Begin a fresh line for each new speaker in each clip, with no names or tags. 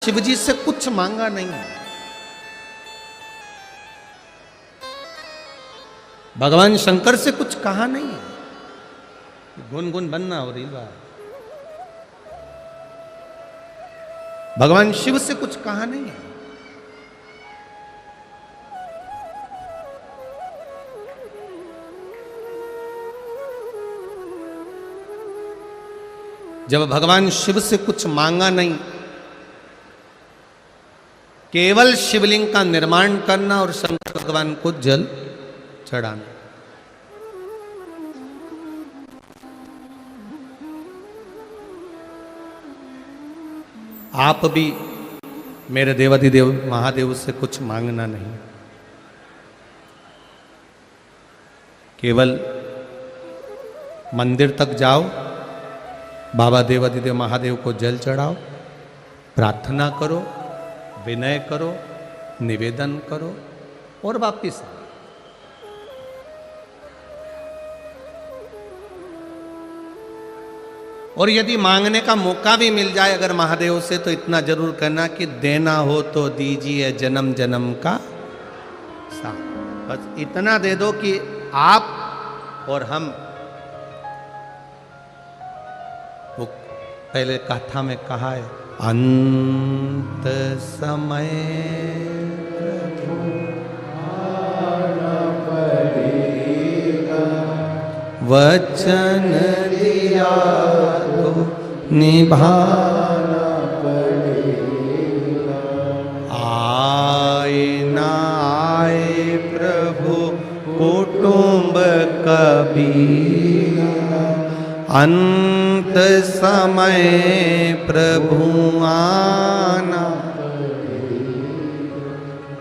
शिवजी से कुछ मांगा नहीं। भगवान शंकर से कुछ कहा नहीं। गुनगुन बनना हो रही बात। भगवान शिव से कुछ कहा नहीं है। जब भगवान शिव से कुछ मांगा नहीं, केवल शिवलिंग का निर्माण करना और शंकर भगवान को जल चढ़ाना। आप भी मेरे देवाधिदेव महादेव से कुछ मांगना नहीं, केवल मंदिर तक जाओ, बाबा देवाधिदेव महादेव को जल चढ़ाओ, प्रार्थना करो, विनय करो, निवेदन करो और वापिस आओ। और यदि मांगने का मौका भी मिल जाए अगर महादेव से, तो इतना जरूर करना कि देना हो तो दीजिए जन्म जन्म का साथ। बस इतना दे दो कि आप और हम, वो पहले कथा में कहा है, अंत समय वचन दिया तो निभाना पड़ेगा। आए ना आए प्रभु कुटुंब कबीरा, अंत समय प्रभु आना।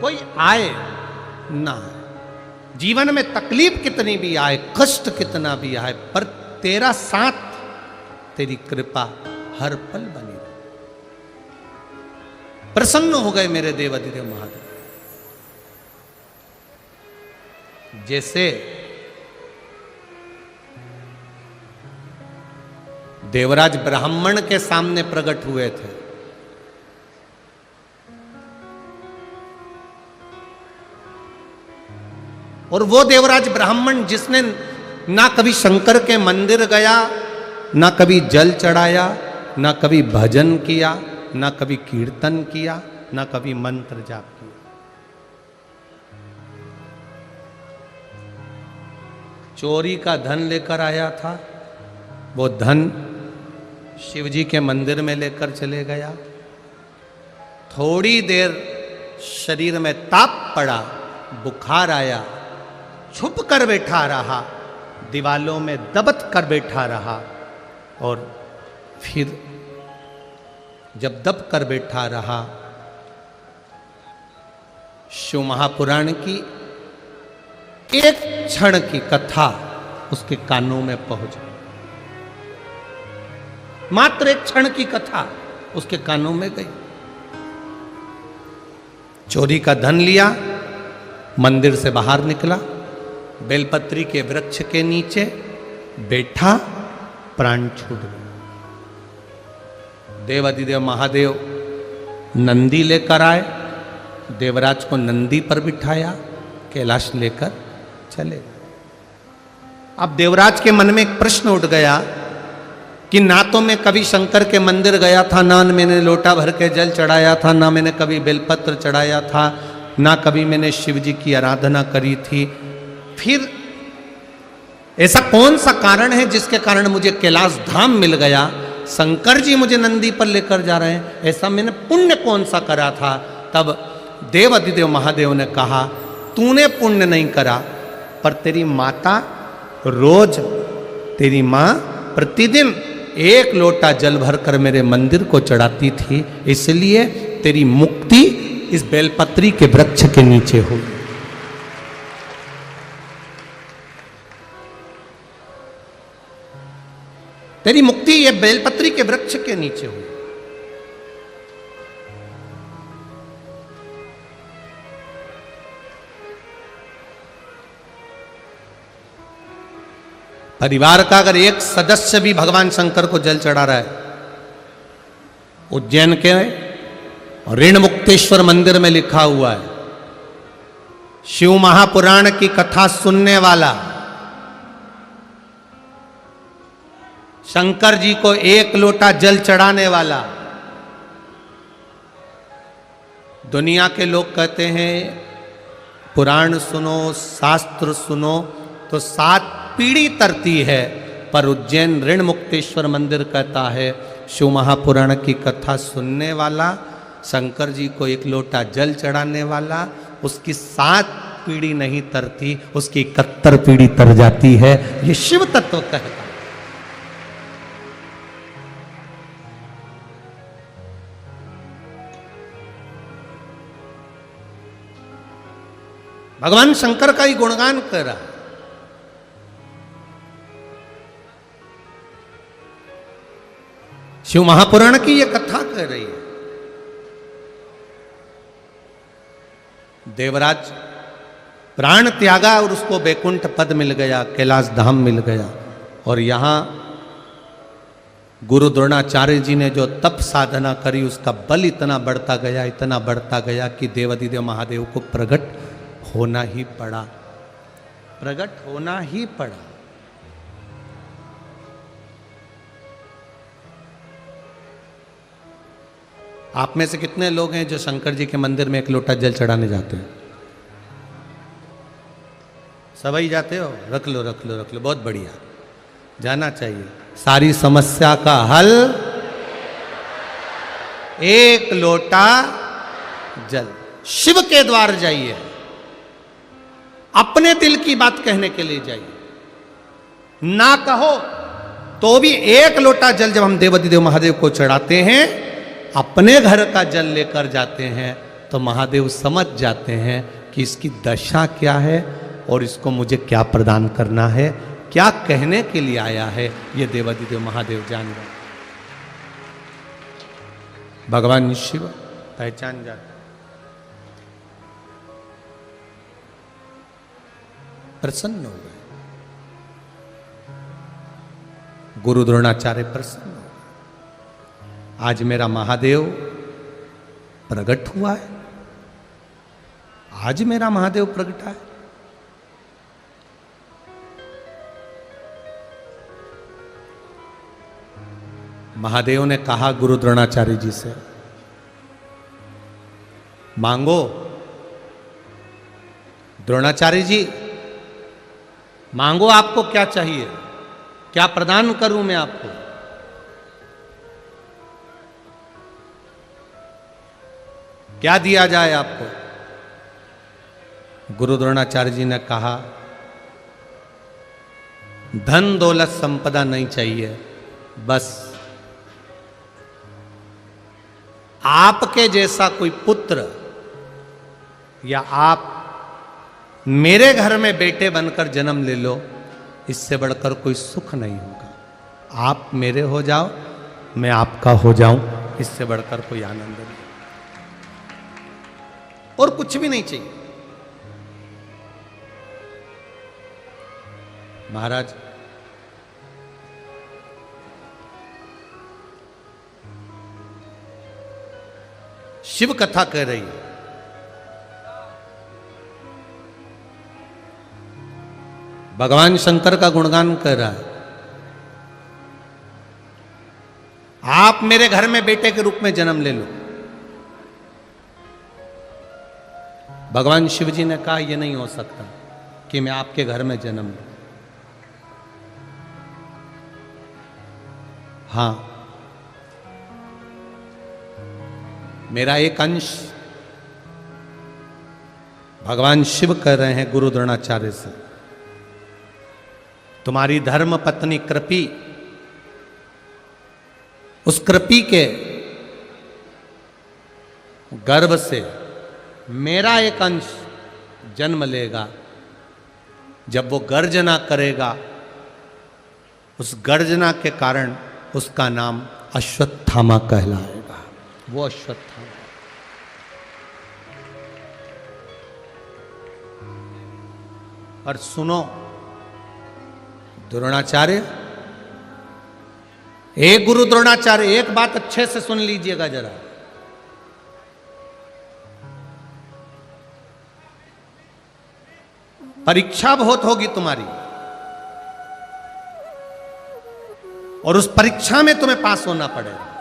कोई आए ना, जीवन में तकलीफ कितनी भी आए, कष्ट कितना भी आए, पर तेरा साथ, तेरी कृपा हर पल बनी रहे। प्रसन्न हो गए मेरे देवाधिदेव महादेव। जैसे देवराज ब्राह्मण के सामने प्रकट हुए थे, और वो देवराज ब्राह्मण जिसने ना कभी शंकर के मंदिर गया, ना कभी जल चढ़ाया, ना कभी भजन किया, ना कभी कीर्तन किया, ना कभी मंत्र जाप किया, चोरी का धन लेकर आया था। वो धन शिवजी के मंदिर में लेकर चले गया। थोड़ी देर शरीर में ताप पड़ा, बुखार आया, छुप कर बैठा रहा, दीवालों में दबत कर बैठा रहा, और फिर जब दब कर बैठा रहा, शिव महापुराण की एक क्षण की कथा उसके कानों में पहुंच गई। मात्र एक क्षण की कथा उसके कानों में गई। चोरी का धन लिया, मंदिर से बाहर निकला, बेलपत्री के वृक्ष के नीचे बैठा, प्राण छूट गया। देवाधिदेव महादेव नंदी लेकर आए, देवराज को नंदी पर बिठाया, कैलाश लेकर चले गए। अब देवराज के मन में एक प्रश्न उठ गया कि ना तो मैं कभी शंकर के मंदिर गया था, ना मैंने लोटा भर के जल चढ़ाया था, ना मैंने कभी बेलपत्र चढ़ाया था, ना कभी मैंने शिव जी की आराधना करी थी। फिर ऐसा कौन सा कारण है जिसके कारण मुझे कैलाश धाम मिल गया, शंकर जी मुझे नंदी पर लेकर जा रहे हैं? ऐसा मैंने पुण्य कौन सा करा था? तब देवाधिदेव महादेव ने कहा, तूने पुण्य नहीं करा, पर तेरी माता रोज, तेरी माँ प्रतिदिन एक लोटा जल भरकर मेरे मंदिर को चढ़ाती थी, इसलिए तेरी मुक्ति इस बेलपत्री के वृक्ष के नीचे हुई। तेरी मुक्ति ये बेलपत्री के वृक्ष के नीचे हुई। परिवार का अगर एक सदस्य भी भगवान शंकर को जल चढ़ा रहा है, उज्जैन के ऋण मुक्तेश्वर मंदिर में लिखा हुआ है, शिव महापुराण की कथा सुनने वाला शंकर जी को 1 लोटा जल चढ़ाने वाला। दुनिया के लोग कहते हैं पुराण सुनो, शास्त्र सुनो तो 7 पीढ़ी तरती है, पर उज्जैन ऋण मुक्तेश्वर मंदिर कहता है शिव महापुराण की कथा सुनने वाला, शंकर जी को 1 लोटा जल चढ़ाने वाला, उसकी 7 पीढ़ी नहीं तरती, उसकी 71 पीढ़ी तर जाती है। ये शिव तत्व कहता है। भगवान शंकर का ही गुणगान कर रहा है। शिव महापुराण की यह कथा कर रही है। देवराज प्राण त्यागा और उसको बैकुंठ पद मिल गया, कैलाश धाम मिल गया। और यहां गुरु द्रोणाचार्य जी ने जो तप साधना करी उसका बल इतना बढ़ता गया, इतना बढ़ता गया कि देवाधिदेव महादेव को प्रकट होना ही पड़ा, प्रकट होना ही पड़ा। आप में से कितने लोग हैं जो शंकर जी के मंदिर में 1 लोटा जल चढ़ाने जाते हैं? सभी जाते हो? रख लो रख लो रख लो, बहुत बढ़िया, जाना चाहिए। सारी समस्या का हल 1 लोटा जल। शिव के द्वार जाइए, अपने दिल की बात कहने के लिए जाइए, ना कहो तो भी 1 लोटा जल जब हम देवाधिदेव महादेव को चढ़ाते हैं, अपने घर का जल लेकर जाते हैं, तो महादेव समझ जाते हैं कि इसकी दशा क्या है और इसको मुझे क्या प्रदान करना है, क्या कहने के लिए आया है, ये देवाधिदेव महादेव जान गए। भगवान शिव पहचान जाते, प्रसन्न हो गए। गुरु द्रोणाचार्य प्रसन्न हो गए, आज मेरा महादेव प्रकट हुआ है, आज मेरा महादेव प्रकटा है। महादेव ने कहा गुरु द्रोणाचार्य जी से, मांगो। द्रोणाचार्य जी मांगो, आपको क्या चाहिए, क्या प्रदान करूं मैं आपको? क्या दिया जाए आपको? गुरु द्रोणाचार्य जी ने कहा, धन दौलत संपदा नहीं चाहिए, बस आपके जैसा कोई पुत्र या आप मेरे घर में बेटे बनकर जन्म ले लो, इससे बढ़कर कोई सुख नहीं होगा। आप मेरे हो जाओ, मैं आपका हो जाऊं, इससे बढ़कर कोई आनंद नहीं, और कुछ भी नहीं चाहिए। महाराज शिव कथा कह रही है, भगवान शंकर का गुणगान कर रहा है। आप मेरे घर में बेटे के रूप में जन्म ले लो। भगवान शिव जी ने कहा, यह नहीं हो सकता कि मैं आपके घर में जन्म लूं। हां, मेरा एक अंश, भगवान शिव कह रहे हैं गुरु द्रोणाचार्य से, तुम्हारी धर्म पत्नी कृपी, उस कृपी के गर्भ से मेरा एक अंश जन्म लेगा। जब वो गर्जना करेगा, उस गर्जना के कारण उसका नाम अश्वत्थामा कहलाएगा। वो अश्वत्थामा। और सुनो द्रोणाचार्य, एक गुरु द्रोणाचार्य, एक बात अच्छे से सुन लीजिएगा जरा। परीक्षा बहुत होगी तुम्हारी, और उस परीक्षा में तुम्हें पास होना पड़ेगा।